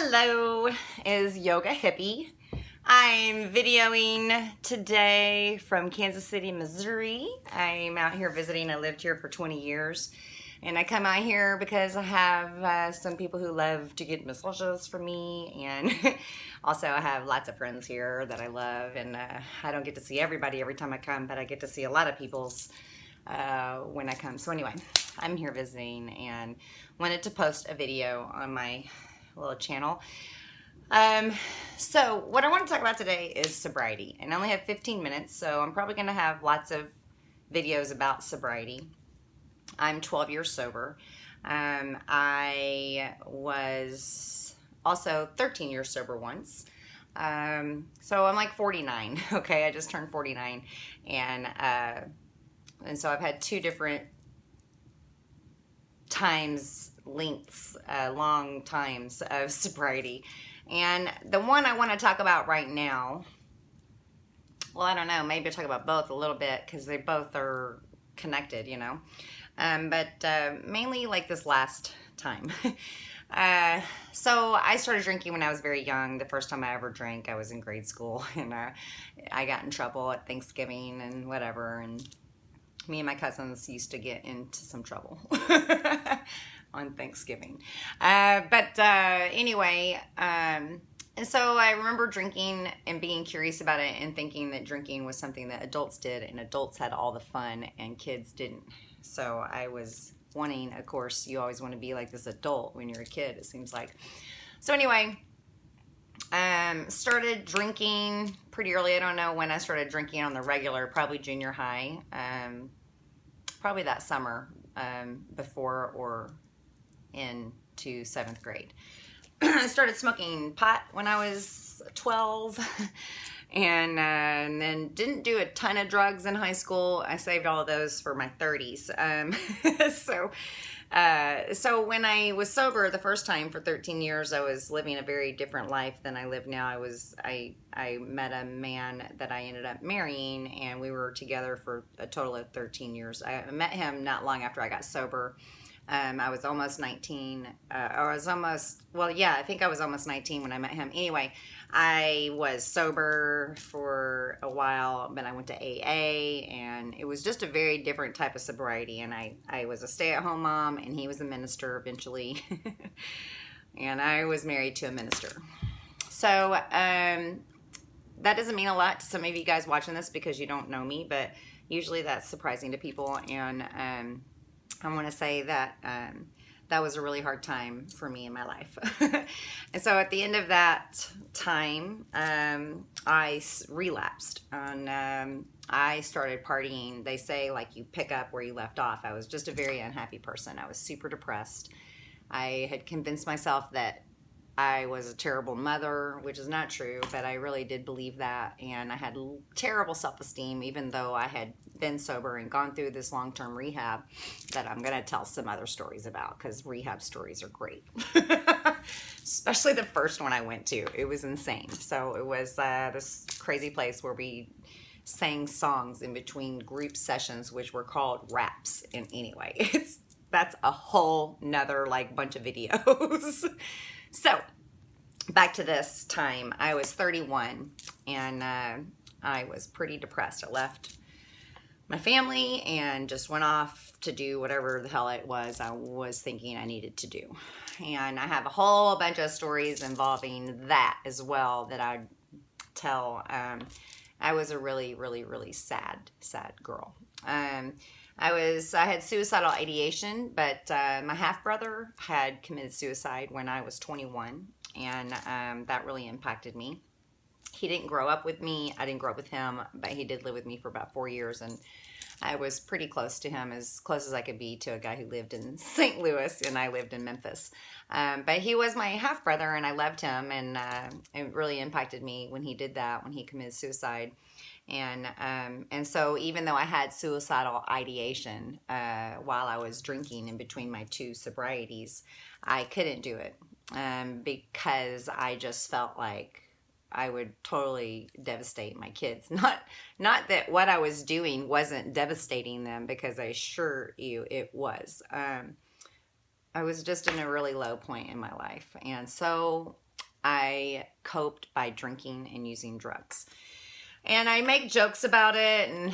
Hello, is Yoga Hippie. I'm videoing today from Kansas City, Missouri. I'm out here visiting. I lived here for 20 years. And I come out here because I have some people who love to get massages from me. And also I have lots of friends here that I love. And I don't get to see everybody every time I come, but I get to see a lot of people's when I come. So anyway, I'm here visiting and wanted to post a video on my little channel. So what I want to talk about today is sobriety, and I only have 15 minutes, so I'm probably going to have lots of videos about sobriety. I'm 12 years sober. I was also 13 years sober once. So I'm like 49. Okay, I just turned 49, and so I've had two different long times of sobriety. And the one I want to talk about right now, well, I don't know, maybe I'll talk about both a little bit because they both are connected, you know. But mainly like this last time. So I started drinking when I was very young. The first time I ever drank, I was in grade school, and I got in trouble at Thanksgiving and whatever, and me and my cousins used to get into some trouble on Thanksgiving. Anyway, and so I remember drinking and being curious about it and thinking that drinking was something that adults did, and adults had all the fun and kids didn't. So I was wanting, of course, you always want to be like this adult when you're a kid, it seems like. So anyway, started drinking pretty early. I don't know when I started drinking on the regular, probably junior high, probably that summer, before or into 7th grade. I started smoking pot when I was 12, and then didn't do a ton of drugs in high school. I saved all of those for my 30s. So when I was sober the first time for 13 years, I was living a very different life than I live now. I met a man that I ended up marrying, and we were together for a total of 13 years. I met him not long after I got sober. I was almost 19, I think I was almost 19 when I met him. Anyway, I was sober for a while, but I went to AA, and it was just a very different type of sobriety. And I was a stay-at-home mom, and he was a minister eventually. And I was married to a minister. So that doesn't mean a lot to some of you guys watching this because you don't know me, but usually that's surprising to people. And I want to say that that was a really hard time for me in my life. And so at the end of that time, I relapsed. And I started partying. They say, like, you pick up where you left off. I was just a very unhappy person. I was super depressed. I had convinced myself that I was a terrible mother, which is not true, but I really did believe that. And I had terrible self-esteem, even though I had been sober and gone through this long-term rehab that I'm going to tell some other stories about, because rehab stories are great. Especially the first one I went to. It was insane. So it was this crazy place where we sang songs in between group sessions, which were called raps. And anyway, that's a whole nother like bunch of videos. So back to this time, I was 31, and I was pretty depressed. I left my family and just went off to do whatever the hell it was I was thinking I needed to do. And I have a whole bunch of stories involving that as well that I'd tell. I was a really, really, really sad girl. I had suicidal ideation, but my half-brother had committed suicide when I was 21, and that really impacted me. He didn't grow up with me. I didn't grow up with him, but he did live with me for about 4 years, and I was pretty close to him, as close as I could be to a guy who lived in St. Louis, and I lived in Memphis. But he was my half-brother, and I loved him, and it really impacted me when he did that, when he committed suicide. And so even though I had suicidal ideation while I was drinking in between my two sobrieties, I couldn't do it because I just felt like I would totally devastate my kids. Not that what I was doing wasn't devastating them, because I assure you it was. I was just in a really low point in my life. And so I coped by drinking and using drugs. And I make jokes about it and,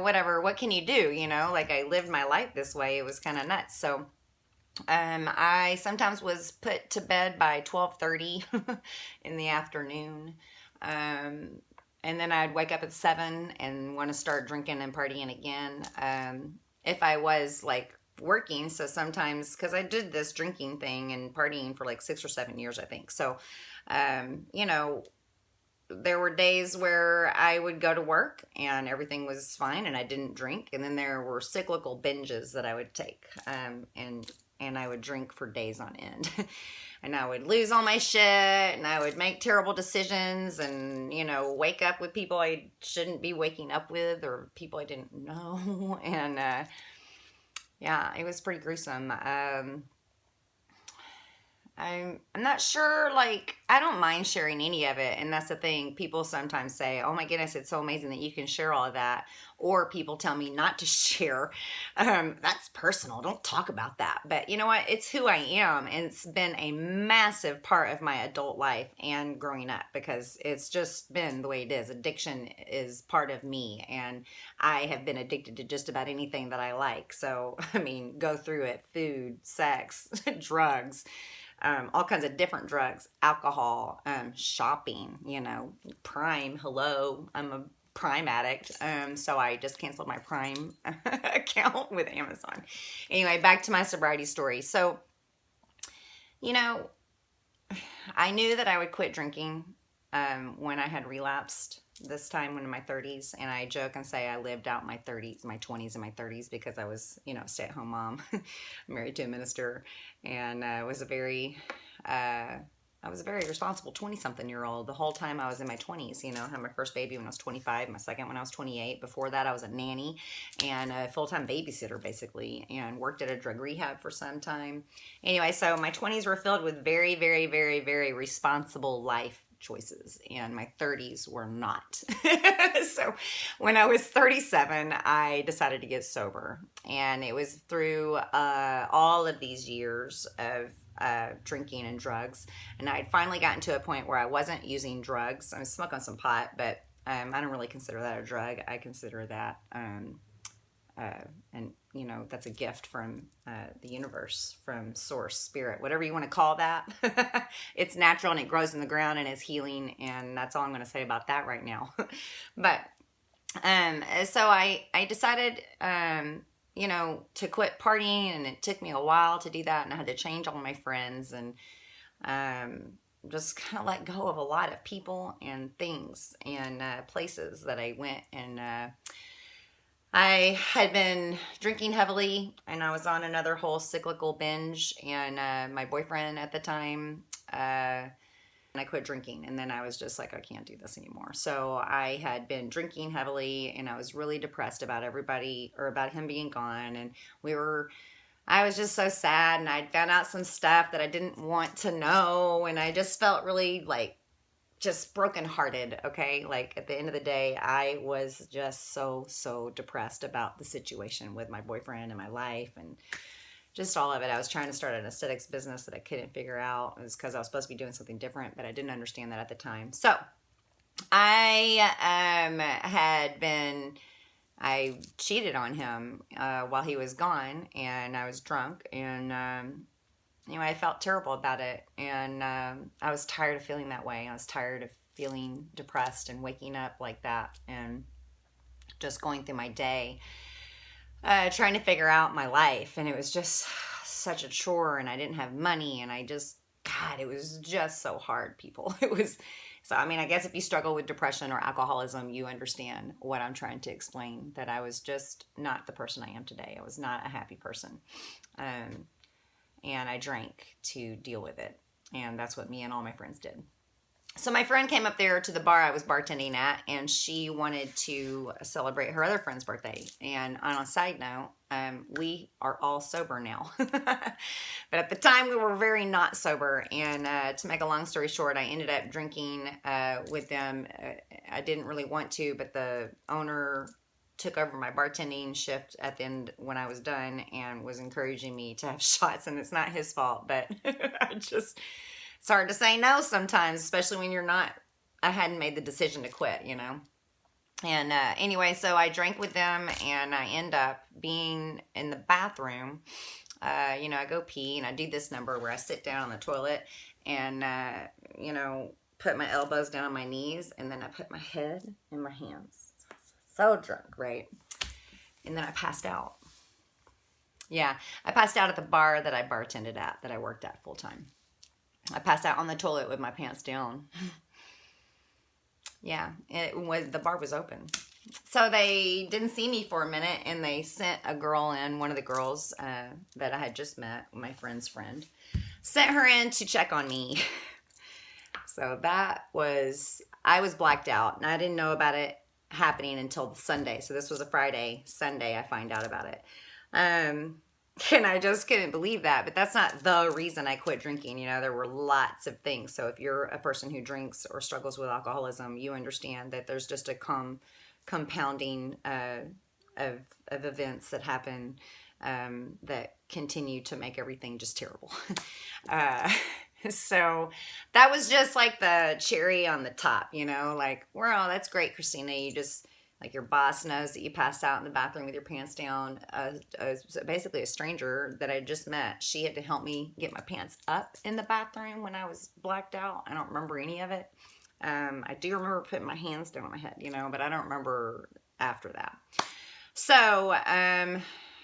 whatever. What can you do? Like I lived my life this way. It was kind of nuts. So I sometimes was put to bed by 12:30 in the afternoon. And then I'd wake up at 7 and want to start drinking and partying again. If I was like working, so sometimes, because I did this drinking thing and partying for like 6 or 7 years, I think. So, there were days where I would go to work and everything was fine and I didn't drink. And then there were cyclical binges that I would take. And I would drink for days on end. And I would lose all my shit and I would make terrible decisions and, wake up with people I shouldn't be waking up with or people I didn't know. And yeah, it was pretty gruesome. I'm not sure, like, I don't mind sharing any of it. And that's the thing. People sometimes say, oh my goodness, it's so amazing that you can share all of that. Or people tell me not to share. That's personal. Don't talk about that. But you know what? It's who I am. And it's been a massive part of my adult life and growing up because it's just been the way it is. Addiction is part of me. And I have been addicted to just about anything that I like. So, I mean, go through it. Food, sex, drugs. All kinds of different drugs, alcohol, shopping, Prime. Hello, I'm a Prime addict. So I just canceled my Prime account with Amazon. Anyway, back to my sobriety story. So, I knew that I would quit drinking when I had relapsed this time when in my 30s. And I joke and say I lived out my 30s, my 20s and my 30s because I was, stay-at-home mom, married to a minister, and I was a very responsible 20-something-year-old the whole time I was in my 20s. I had my first baby when I was 25, my second when I was 28. Before that, I was a nanny and a full-time babysitter, basically, and worked at a drug rehab for some time. Anyway, so my 20s were filled with very, very, very, very responsible life choices, and my 30s were not. So when I was 37, I decided to get sober, and it was through all of these years of drinking and drugs, and I had finally gotten to a point where I wasn't using drugs. I was smoking some pot, but I don't really consider that a drug. I consider that and that's a gift from the universe, from source, spirit, whatever you want to call that. It's natural and it grows in the ground and is healing, and that's all I'm going to say about that right now. But so I decided to quit partying, and it took me a while to do that, and I had to change all my friends and just kind of let go of a lot of people and things and places that I went. And I had been drinking heavily, and I was on another whole cyclical binge, and my boyfriend at the time, and I quit drinking, and then I was just like, I can't do this anymore. So I had been drinking heavily, and I was really depressed about everybody, or about him being gone, and I was just so sad, and I'd found out some stuff that I didn't want to know, and I just felt really like just brokenhearted, okay? Like at the end of the day, I was just so depressed about the situation with my boyfriend and my life and just all of it. I was trying to start an aesthetics business that I couldn't figure out. It was because I was supposed to be doing something different, but I didn't understand that at the time. So I I cheated on him while he was gone, and I was drunk, and anyway, I felt terrible about it, and I was tired of feeling that way. I was tired of feeling depressed and waking up like that and just going through my day trying to figure out my life, and it was just such a chore, and I didn't have money, and God, it was just so hard, people. So, I mean, I guess if you struggle with depression or alcoholism, you understand what I'm trying to explain, that I was just not the person I am today. I was not a happy person. And I drank to deal with it. And that's what me and all my friends did. So my friend came up there to the bar I was bartending at, and she wanted to celebrate her other friend's birthday. And on a side note, we are all sober now. But at the time, we were very not sober. And to make a long story short, I ended up drinking with them. I didn't really want to, but the owner took over my bartending shift at the end when I was done and was encouraging me to have shots. And it's not his fault, but It's hard to say no sometimes, especially when I hadn't made the decision to quit, And anyway, so I drank with them, and I end up being in the bathroom. I go pee, and I do this number where I sit down on the toilet and, put my elbows down on my knees, and then I put my head in my hands. So drunk, right? And then I passed out. Yeah, I passed out at the bar that I bartended at, that I worked at full time. I passed out on the toilet with my pants down. Yeah, the bar was open. So they didn't see me for a minute, and they sent a girl in, one of the girls that I had just met, my friend's friend, sent her in to check on me. So I was blacked out, and I didn't know about it happening until Sunday. So this was a Friday. Sunday, I find out about it. And I just couldn't believe that. But that's not the reason I quit drinking. There were lots of things. So if you're a person who drinks or struggles with alcoholism, you understand that there's just a compounding of events that happen that continue to make everything just terrible. So that was just like the cherry on the top, like, wow, that's great, Christina. You just, like, your boss knows that you passed out in the bathroom with your pants down. Basically a stranger that I just met, she had to help me get my pants up in the bathroom when I was blacked out. I don't remember any of it. I do remember putting my hands down on my head, but I don't remember after that. So,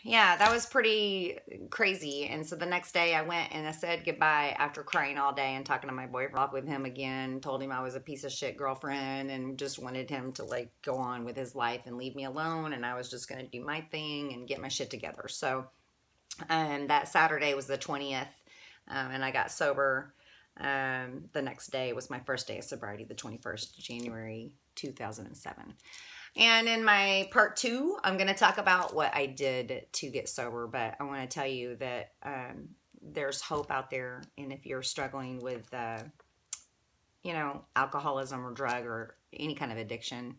yeah, that was pretty crazy. And so the next day I went and I said goodbye after crying all day and talking to my boyfriend with him again, told him I was a piece of shit girlfriend and just wanted him to, like, go on with his life and leave me alone. And I was just going to do my thing and get my shit together. So, that Saturday was the 20th, and I got sober. The next day was my first day of sobriety, the 21st January 2007. And in my part 2, I'm going to talk about what I did to get sober. But I want to tell you that there's hope out there. And if you're struggling with, alcoholism or drug or any kind of addiction,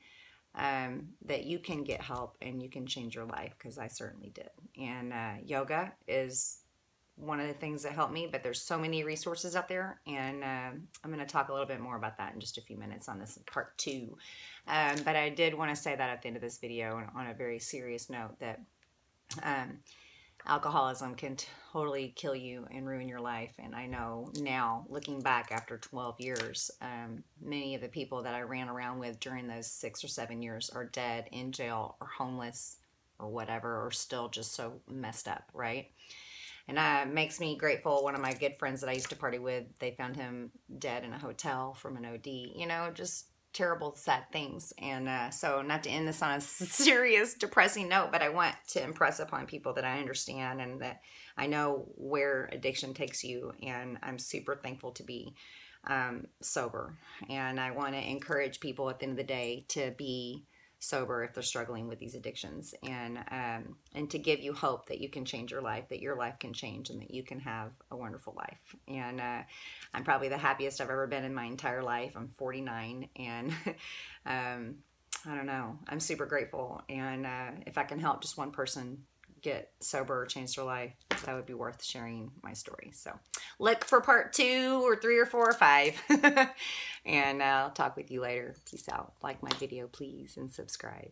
that you can get help and you can change your life, because I certainly did. And yoga is one of the things that helped me, but there's so many resources out there, and I'm going to talk a little bit more about that in just a few minutes on this part 2. But I did want to say that at the end of this video, on a very serious note, that alcoholism can totally kill you and ruin your life. And I know now, looking back after 12 years, many of the people that I ran around with during those 6 or 7 years are dead, in jail, or homeless, or whatever, or still just so messed up, right? And it makes me grateful. One of my good friends that I used to party with, they found him dead in a hotel from an OD. Just terrible, sad things. And so, not to end this on a serious, depressing note, but I want to impress upon people that I understand and that I know where addiction takes you. And I'm super thankful to be sober. And I want to encourage people at the end of the day to be sober if they're struggling with these addictions, and to give you hope that you can change your life, that your life can change, and that you can have a wonderful life. And I'm probably the happiest I've ever been in my entire life. I'm 49, and I don't know, I'm super grateful. And if I can help just one person get sober or change their life, that would be worth sharing my story. So look for part 2 or 3 or 4 or 5. And I'll talk with you later. Peace out. Like my video, please, and subscribe.